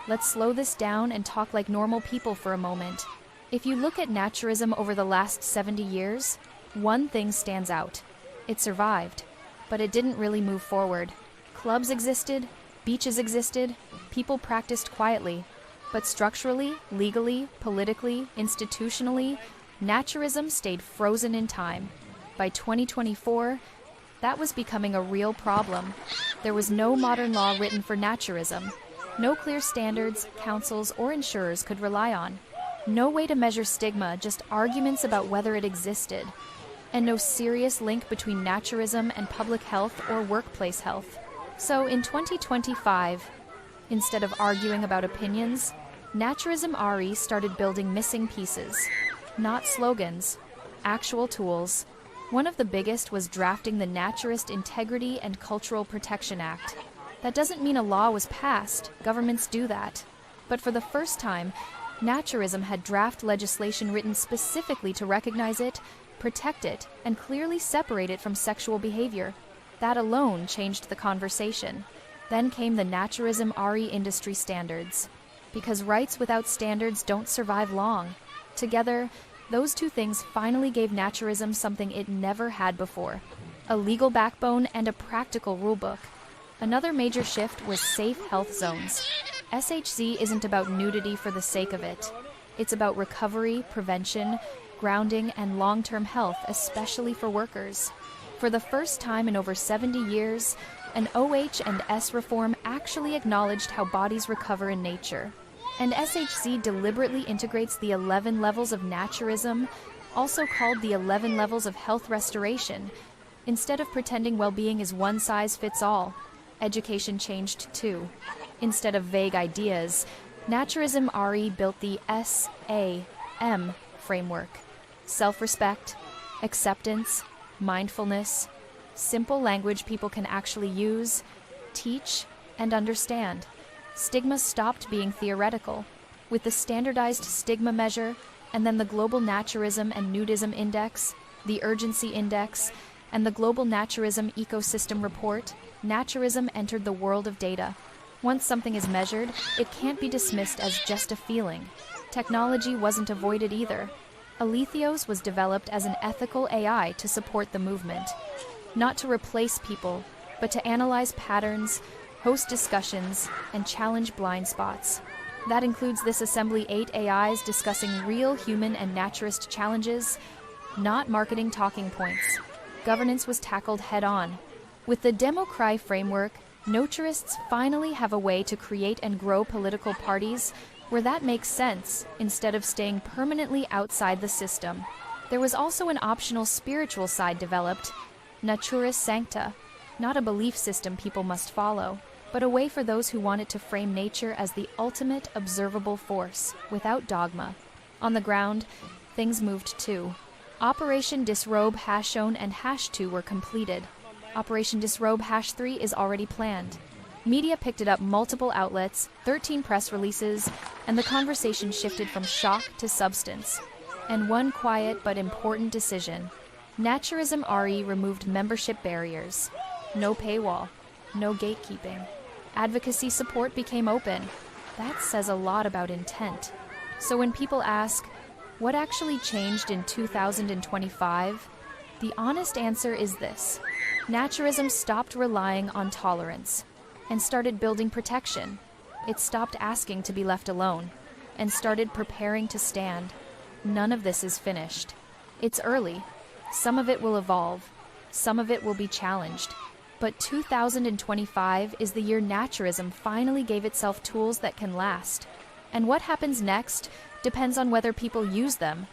Let's slow this down and talk like normal people for a moment. If you look at naturism over the last 70 years, one thing stands out. It survived, but it didn't really move forward. Clubs existed, beaches existed, people practiced quietly. But structurally, legally, politically, institutionally, naturism stayed frozen in time. By 2024, that was becoming a real problem. There was no modern law written for naturism. No clear standards, councils, or insurers could rely on. No way to measure stigma, just arguments about whether it existed. And no serious link between naturism and public health or workplace health. So in 2025, instead of arguing about opinions, NaturismRE started building missing pieces. Not slogans, actual tools. One of the biggest was drafting the Naturist Integrity and Cultural Protection Act. That doesn't mean a law was passed, governments do that. But for the first time, naturism had draft legislation written specifically to recognize it, protect it, and clearly separate it from sexual behavior. That alone changed the conversation. Then came the NaturismRE industry standards. Because rights without standards don't survive long. Together, those two things finally gave naturism something it never had before: a legal backbone and a practical rulebook. Another major shift was safe health zones. SHZ isn't about nudity for the sake of it. It's about recovery, prevention, grounding, and long-term health, especially for workers. For the first time in over 70 years, an OH and S reform actually acknowledged how bodies recover in nature. And SHZ deliberately integrates the 11 levels of naturism, also called the 11 levels of health restoration. Instead of pretending well-being is one size fits all, education changed too. Instead of vague ideas, NaturismRE built the SAM framework: self-respect, acceptance, mindfulness, simple language people can actually use, teach, and understand. Stigma stopped being theoretical. With the standardized stigma measure, and then the Global Naturism and Nudism Index, the Urgency Index, and the Global Naturism Ecosystem Report, naturism entered the world of data. Once something is measured, it can't be dismissed as just a feeling. Technology wasn't avoided either. Aletheas was developed as an ethical AI to support the movement. Not to replace people, but to analyze patterns, host discussions, and challenge blind spots. That includes this assembly 8 AIs discussing real human and naturist challenges, not marketing talking points. Governance was tackled head-on. With the Democry framework, Naturists finally have a way to create and grow political parties where that makes sense, instead of staying permanently outside the system. There was also an optional spiritual side developed, Naturis Sancta, not a belief system people must follow, but a way for those who wanted to frame nature as the ultimate observable force, without dogma. On the ground, things moved too. Operation Disrobe Hash-1 and Hash-2 were completed. Operation Disrobe Hash-3 is already planned. Media picked it up multiple outlets, 13 press releases, and the conversation shifted from shock to substance. And one quiet but important decision. NaturismRE removed membership barriers. No paywall, no gatekeeping. Advocacy support became open. That says a lot about intent. So when people ask, what actually changed in 2025? The honest answer is this. Naturism stopped relying on tolerance and started building protection. It stopped asking to be left alone and started preparing to stand. None of this is finished. It's early. Some of it will evolve. Some of it will be challenged. But 2025 is the year naturism finally gave itself tools that can last. And what happens next depends on whether people use them